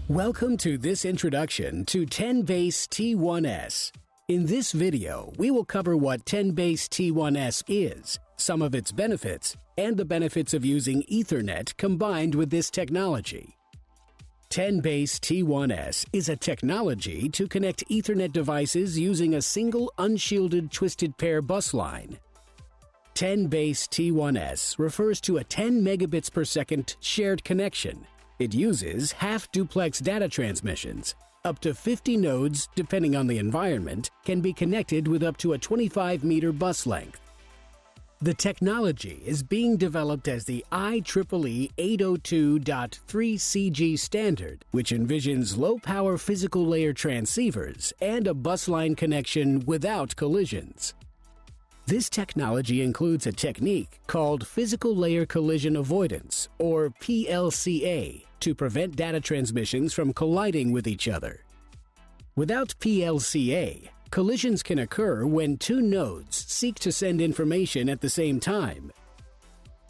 Welcome to this introduction to 10BASE-T1S. In this video, we will cover what 10BASE-T1S is, some of its benefits, and the benefits of using Ethernet combined with this technology. 10BASE-T1S is a technology to connect Ethernet devices using a single unshielded twisted pair bus line. 10BASE-T1S refers to a 10 megabits per second shared connection. It uses half-duplex data transmissions. Up to 50 nodes, depending on the environment, can be connected with up to a 25-meter bus length. The technology is being developed as the IEEE 802.3cg standard, which envisions low-power physical layer transceivers and a bus line connection without collisions. This technology includes a technique called physical layer collision avoidance, or PLCA, to prevent data transmissions from colliding with each other. Without PLCA, collisions can occur when two nodes seek to send information at the same time.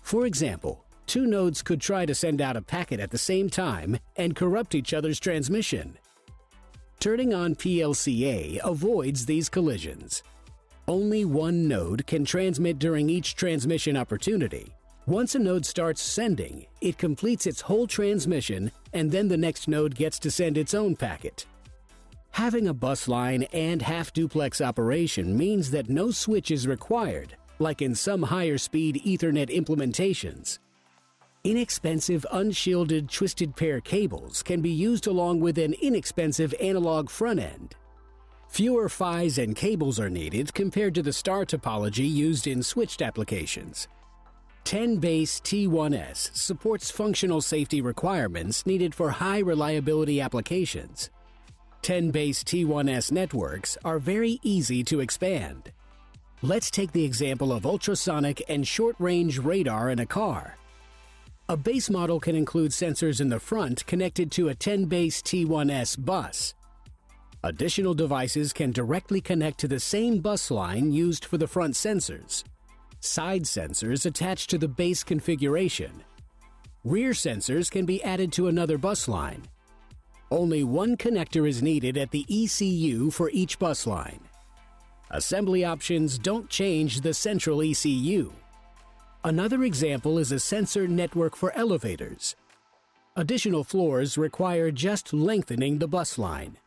For example, two nodes could try to send out a packet at the same time and corrupt each other's transmission. Turning on PLCA avoids these collisions. Only one node can transmit during each transmission opportunity. Once a node starts sending, it completes its whole transmission, and then the next node gets to send its own packet. Having a bus line and half-duplex operation means that no switch is required, like in some higher-speed Ethernet implementations. Inexpensive unshielded twisted pair cables can be used along with an inexpensive analog front end. Fewer PHYs and cables are needed compared to the star topology used in switched applications. 10BASE-T1S supports functional safety requirements needed for high reliability applications. 10BASE-T1S networks are very easy to expand. Let's take the example of ultrasonic and short-range radar in a car. A base model can include sensors in the front connected to a 10BASE-T1S bus. Additional devices can directly connect to the same bus line used for the front sensors. Side sensors attached to the base configuration. Rear sensors can be added to another bus line. Only one connector is needed at the ECU for each bus line. Assembly options don't change the central ECU. Another example is a sensor network for elevators. Additional floors require just lengthening the bus line.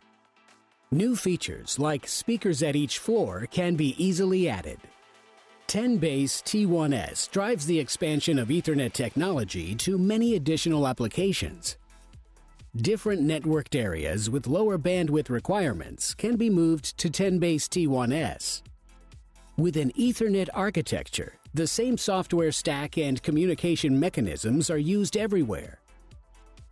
New features like speakers at each floor can be easily added. 10BASE-T1S drives the expansion of Ethernet technology to many additional applications. Different networked areas with lower bandwidth requirements can be moved to 10BASE-T1S. With an Ethernet architecture, the same software stack and communication mechanisms are used everywhere.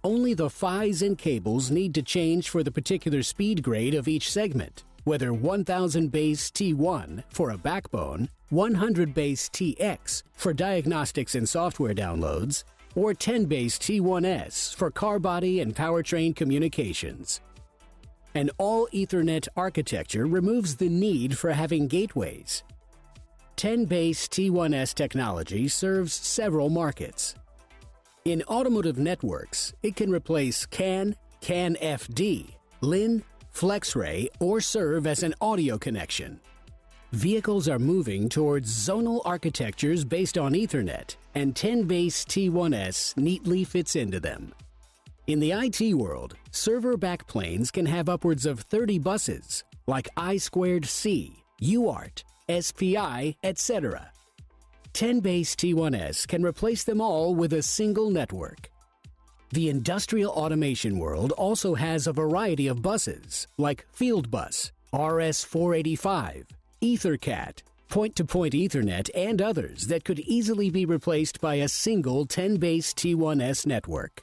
Only the PHYs and cables need to change for the particular speed grade of each segment, whether 1000 base T1 for a backbone, 100 base TX for diagnostics and software downloads, or 10BASE-T1S for car body and powertrain communications. An all-Ethernet architecture removes the need for having gateways. 10BASE-T1S technology serves several markets. In automotive networks, it can replace CAN, CAN-FD, LIN, FlexRay, or serve as an audio connection. Vehicles are moving towards zonal architectures based on Ethernet, and 10BASE-T1S neatly fits into them. In the IT world, server backplanes can have upwards of 30 buses, like I2C, UART, SPI, etc. 10BASE-T1S can replace them all with a single network. The industrial automation world also has a variety of buses, like Fieldbus, RS-485, EtherCAT, point-to-point Ethernet, and others that could easily be replaced by a single 10BASE-T1S network.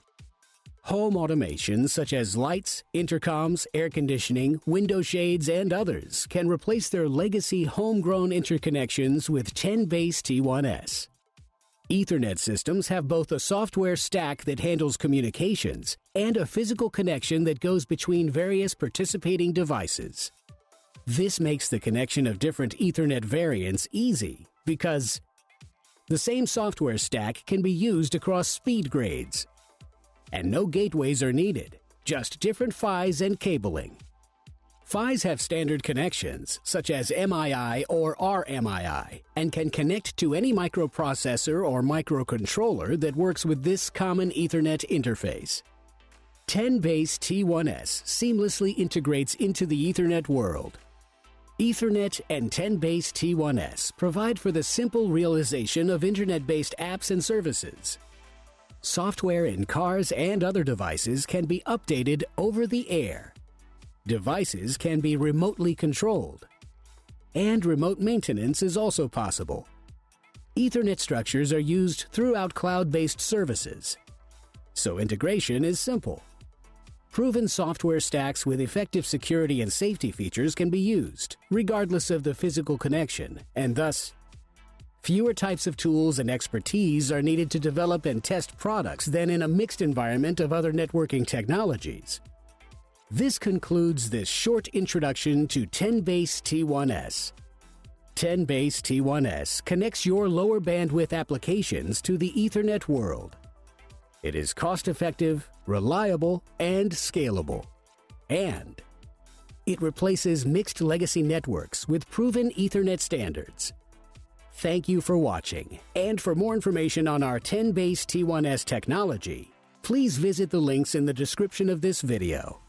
Home automation such as lights, intercoms, air conditioning, window shades, and others can replace their legacy homegrown interconnections with 10BASE-T1S. Ethernet systems have both a software stack that handles communications and a physical connection that goes between various participating devices. This makes the connection of different Ethernet variants easy because the same software stack can be used across speed grades. And no gateways are needed. just different PHYs and cabling. PHYs have standard connections, such as MII or RMII, and can connect to any microprocessor or microcontroller that works with this common Ethernet interface. 10BASE-T1S seamlessly integrates into the Ethernet world. Ethernet and 10BASE-T1S provide for the simple realization of Internet-based apps and services. Software in cars and other devices can be updated over the air. Devices can be remotely controlled. And remote maintenance is also possible. Ethernet structures are used throughout cloud-based services. So integration is simple. Proven software stacks with effective security and safety features can be used, regardless of the physical connection, and thus, fewer types of tools and expertise are needed to develop and test products than in a mixed environment of other networking technologies. This concludes this short introduction to 10BASE-T1S. 10BASE-T1S connects your lower bandwidth applications to the Ethernet world. It is cost-effective, reliable, and scalable. And it replaces mixed legacy networks with proven Ethernet standards. Thank you for watching, and for more information on our 10BASE-T1S technology, please visit the links in the description of this video.